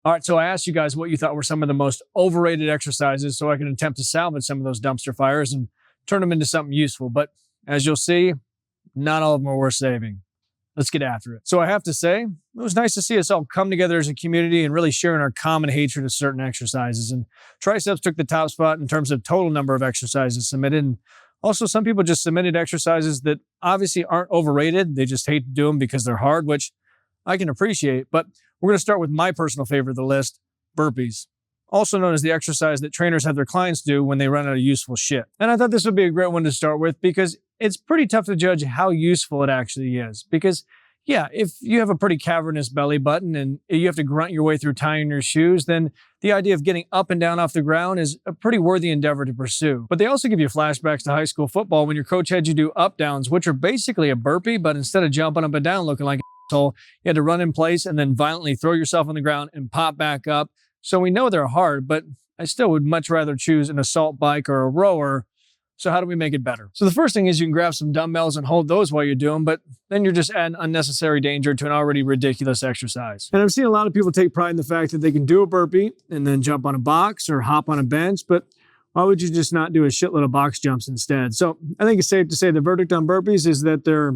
All right, so I asked you guys what you thought were some of the most overrated exercises so I can attempt to salvage some of those dumpster fires and turn them into something useful. But as you'll see, not all of them are worth saving. Let's get after it. So I have to say, it was nice to see us all come together as a community and really sharing our common hatred of certain exercises. And triceps took the top spot in terms of total number of exercises submitted. And also, some people just submitted exercises that obviously aren't overrated. They just hate to do them because they're hard, which I can appreciate. But we're going to start with my personal favorite of the list, burpees. Also known as the exercise that trainers have their clients do when they run out of useful shit. And I thought this would be a great one to start with because it's pretty tough to judge how useful it actually is. Because, yeah, if you have a pretty cavernous belly button and you have to grunt your way through tying your shoes, then the idea of getting up and down off the ground is a pretty worthy endeavor to pursue. But they also give you flashbacks to high school football when your coach had you do up downs, which are basically a burpee, but instead of jumping up and down looking like an asshole, you had to run in place and then violently throw yourself on the ground and pop back up. So we know they're hard, but I still would much rather choose an assault bike or a rower. So how do we make it better? So the first thing is you can grab some dumbbells and hold those while you're doing, but then you're just adding unnecessary danger to an already ridiculous exercise. And I've seen a lot of people take pride in the fact that they can do a burpee and then jump on a box or hop on a bench, but why would you just not do a shitload of box jumps instead? So I think it's safe to say the verdict on burpees is that they're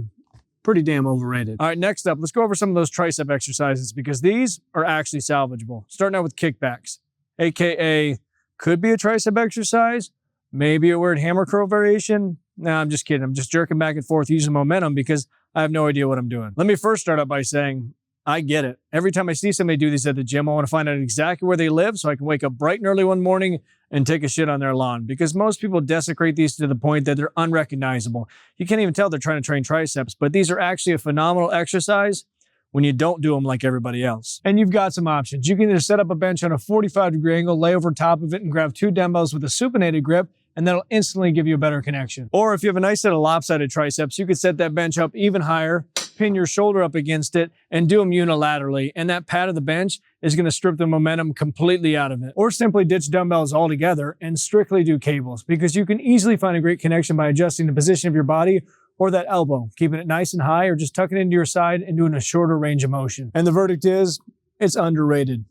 pretty damn overrated. All right, next up, let's go over some of those tricep exercises because these are actually salvageable. Starting out with kickbacks, AKA could be a tricep exercise, maybe a weird hammer curl variation. Nah, I'm just kidding. I'm just jerking back and forth using momentum because I have no idea what I'm doing. Let me first start out by saying, I get it. Every time I see somebody do these at the gym, I want to find out exactly where they live so I can wake up bright and early one morning and take a shit on their lawn because most people desecrate these to the point that they're unrecognizable. You can't even tell they're trying to train triceps, but these are actually a phenomenal exercise when you don't do them like everybody else. And you've got some options. You can either set up a bench on a 45-degree angle, lay over top of it, and grab 2 dumbbells with a supinated grip, and that'll instantly give you a better connection. Or if you have a nice set of lopsided triceps, you could set that bench up even higher, pin your shoulder up against it, and do them unilaterally. And that pad of the bench is going to strip the momentum completely out of it. Or simply ditch dumbbells altogether and strictly do cables, because you can easily find a great connection by adjusting the position of your body or that elbow, keeping it nice and high, or just tucking it into your side and doing a shorter range of motion. And the verdict is, it's underrated,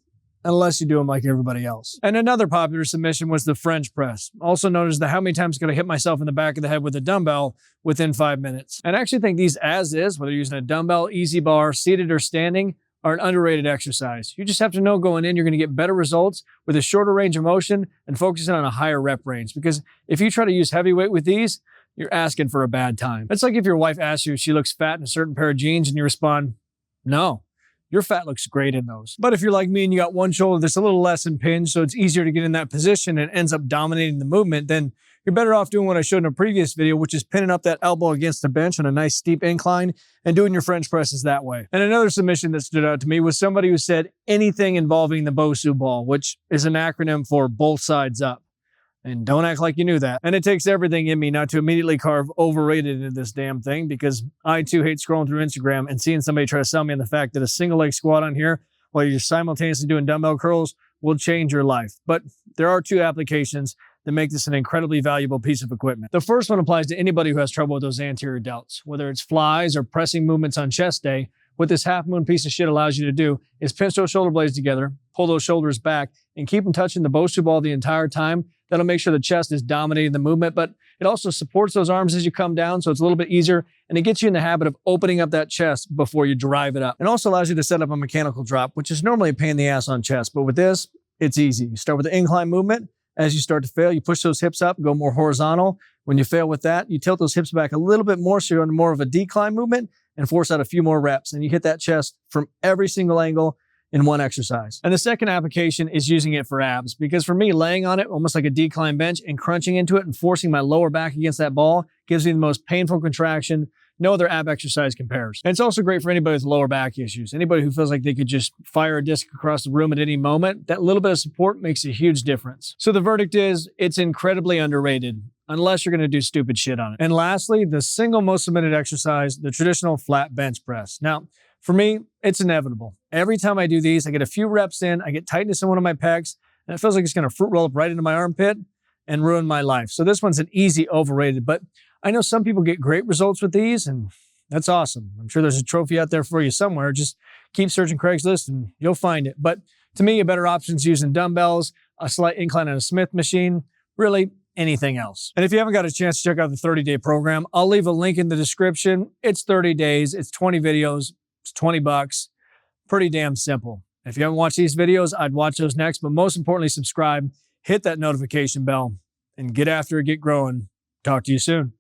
unless you do them like everybody else. And another popular submission was the French press, also known as the how many times can I hit myself in the back of the head with a dumbbell within 5 minutes. And I actually think these as is, whether you're using a dumbbell, easy bar, seated or standing, are an underrated exercise. You just have to know going in, you're gonna get better results with a shorter range of motion and focusing on a higher rep range. Because if you try to use heavy weight with these, you're asking for a bad time. It's like if your wife asks you if she looks fat in a certain pair of jeans and you respond, no. Your fat looks great in those. But if you're like me and you got one shoulder that's a little less impinged, so it's easier to get in that position and it ends up dominating the movement, then you're better off doing what I showed in a previous video, which is pinning up that elbow against the bench on a nice steep incline and doing your French presses that way. And another submission that stood out to me was somebody who said anything involving the Bosu Ball, which is an acronym for both sides up. And don't act like you knew that. And it takes everything in me not to immediately carve overrated into this damn thing, because I too hate scrolling through Instagram and seeing somebody try to sell me on the fact that a single leg squat on here while you're simultaneously doing dumbbell curls will change your life. But there are 2 applications that make this an incredibly valuable piece of equipment. The first one applies to anybody who has trouble with those anterior delts, whether it's flies or pressing movements on chest day. What this half moon piece of shit allows you to do is pinch those shoulder blades together, pull those shoulders back, and keep them touching the Bosu Ball the entire time. That'll make sure the chest is dominating the movement, but it also supports those arms as you come down, so it's a little bit easier, and it gets you in the habit of opening up that chest before you drive it up. It also allows you to set up a mechanical drop, which is normally a pain in the ass on chest, but with this, it's easy. You start with the incline movement. As you start to fail, you push those hips up, go more horizontal. When you fail with that, you tilt those hips back a little bit more so you're on more of a decline movement and force out a few more reps, and you hit that chest from every single angle in one exercise. And the second application is using it for abs, because for me, laying on it almost like a decline bench and crunching into it and forcing my lower back against that ball gives me the most painful contraction. No other ab exercise compares. And it's also great for anybody with lower back issues. Anybody who feels like they could just fire a disc across the room at any moment, that little bit of support makes a huge difference. So the verdict is, it's incredibly underrated, unless you're gonna do stupid shit on it. And lastly, the single most submitted exercise, the traditional flat bench press. Now, for me, it's inevitable. Every time I do these, I get a few reps in, I get tightness in one of my pecs, and it feels like it's gonna fruit roll up right into my armpit and ruin my life. So this one's an easy overrated, but I know some people get great results with these, and that's awesome. I'm sure there's a trophy out there for you somewhere. Just keep searching Craigslist and you'll find it. But To me, a better option is using dumbbells, a slight incline on a Smith machine, really anything else. And if you haven't got a chance to check out the 30-day program, I'll leave a link in the description. It's 30 days, it's 20 videos, it's $20. Pretty damn simple. If you haven't watched these videos, I'd watch those next, but most importantly, subscribe, hit that notification bell, and get after it, get growing. Talk to you soon.